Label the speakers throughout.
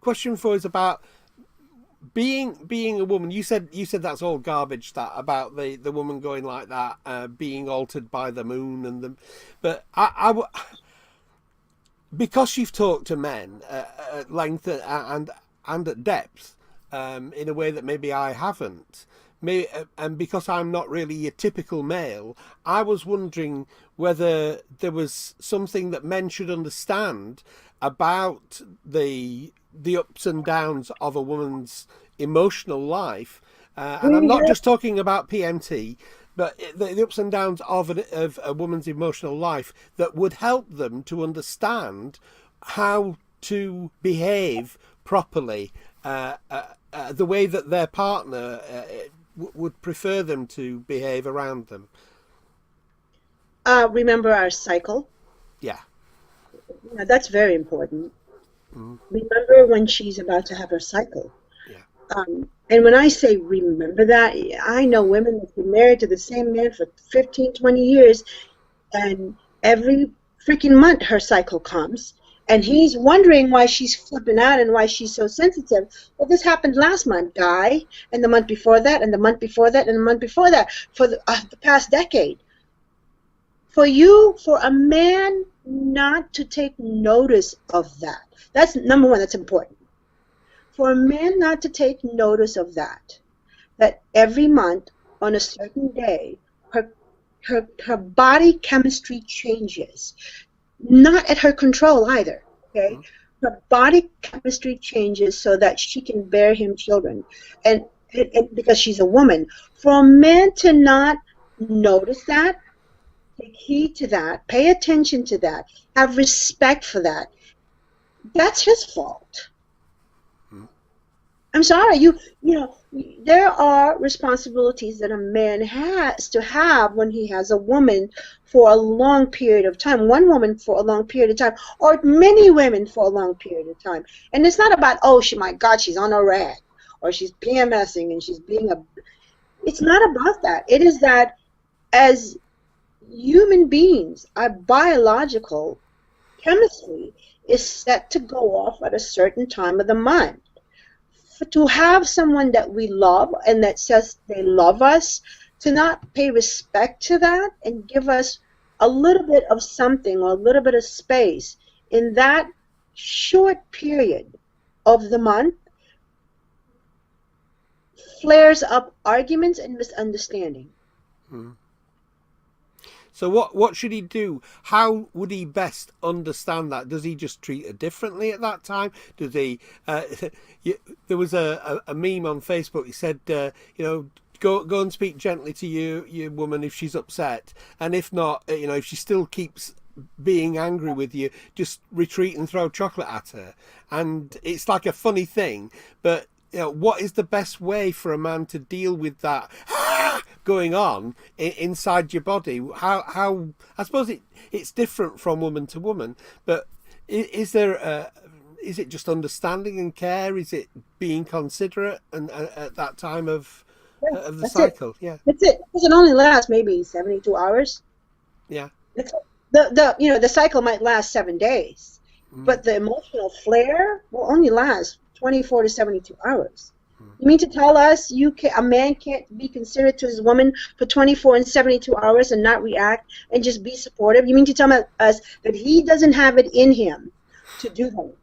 Speaker 1: question for is about being a woman. You said that's all garbage. That about the woman going like that, being altered by the moon and the, but because you've talked to men at length and at depth, in a way that maybe I haven't. And because I'm not really a typical male, I was wondering whether there was something that men should understand about the ups and downs of a woman's emotional life. And I'm
Speaker 2: We
Speaker 1: not
Speaker 2: have,
Speaker 1: just talking about PMT, but the ups and downs of a woman's emotional life that would help them to understand how to behave properly, the way that their partner would prefer them to behave around them.
Speaker 2: remember our cycle.
Speaker 1: Yeah.
Speaker 2: Now, that's very important.
Speaker 1: Mm,
Speaker 2: Remember when she's about to have her cycle.
Speaker 1: yeah.
Speaker 2: And when I say remember that, I know women that's been married to the same man for 15, 20 years, and every freaking month her cycle comes. And he's wondering why she's flipping out and why she's so sensitive. Well, this happened last month, guy, and the month before that, and the month before that, and the month before that, for the past decade. For a man not to take notice of that, that's number one, that's important. For a man not to take notice of that every month on a certain day, her body chemistry changes. Not at her control either, okay?
Speaker 1: Mm,
Speaker 2: Her body chemistry changes so that she can bear him children. And because she's a woman. For a man to not notice that, take heed to that, pay attention to that, have respect for that, that's his fault.
Speaker 1: mm,
Speaker 2: I'm sorry, you know, there are responsibilities that a man has to have when he has a woman for a long period of time, one woman for a long period of time, or many women for a long period of time. And it's not about, oh, my God, she's on a rag, or she's PMSing and she's being a. It's not about that. It is that as human beings, our biological chemistry is set to go off at a certain time of the month. To have someone that we love and that says they love us, to not pay respect to that and give us a little bit of something or a little bit of space in that short period of the month flares up arguments and misunderstanding.
Speaker 1: mm. So what should he do? How would he best understand that? Does he just treat her differently at that time? Does he? There was a meme on Facebook. He said, go and speak gently to your woman if she's upset, and if not, if she still keeps being angry with you, just retreat and throw chocolate at her. And it's like a funny thing, but what is the best way for a man to deal with that going on inside your body? How I suppose it's different from woman to woman, but is there is it just understanding and care? Is it being considerate and at that time
Speaker 2: Yeah,
Speaker 1: of the
Speaker 2: that's it.
Speaker 1: cycle? Yeah,
Speaker 2: That's it. Because it only lasts maybe 72 hours.
Speaker 1: yeah,
Speaker 2: That's it. The cycle might last 7 days,
Speaker 1: mm,
Speaker 2: but the emotional flare will only last 24 to 72 hours.
Speaker 1: mm.
Speaker 2: You mean to tell us a man can't be considerate to his woman for 24 and 72 hours and not react and just be supportive? You mean to tell us that he doesn't have it in him to do that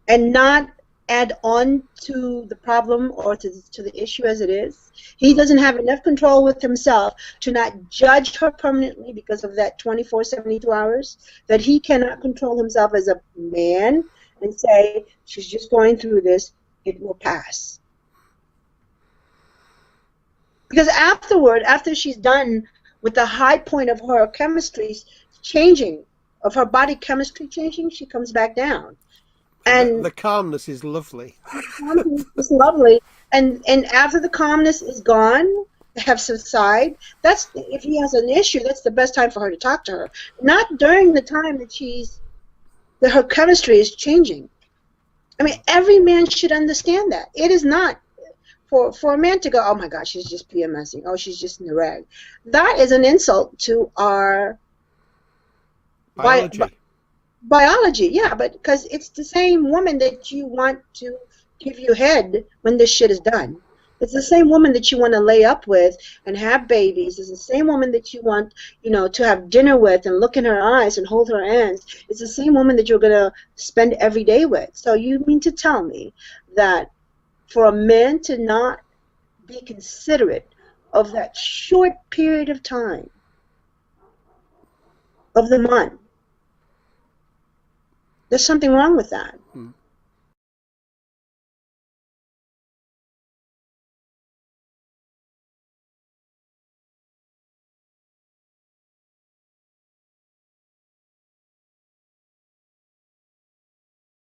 Speaker 2: and not add on to the problem or to the issue as it is? He doesn't have enough control with himself to not judge her permanently because of that 24, 72 hours, that he cannot control himself as a man and say, she's just going through this, it will pass. Because after she's done with the high point of her chemistry changing, of her body chemistry changing, she comes back down. And
Speaker 1: The calmness is lovely.
Speaker 2: calmness is lovely. And after the calmness is gone, have subside, that's if he has an issue, that's the best time for her to talk to her. Not during the time that her chemistry is changing. I mean, every man should understand that. It is not for a man to go, oh my gosh, she's just PMSing. Oh, she's just in the rag. That is an insult to our
Speaker 1: Biology.
Speaker 2: Biology, yeah, but because it's the same woman that you want to give you head when this shit is done. It's the same woman that you want to lay up with and have babies. It's the same woman that you want, to have dinner with and look in her eyes and hold her hands. It's the same woman that you're going to spend every day with. So you mean to tell me that for a man to not be considerate of that short period of time of the month, there's something wrong with that.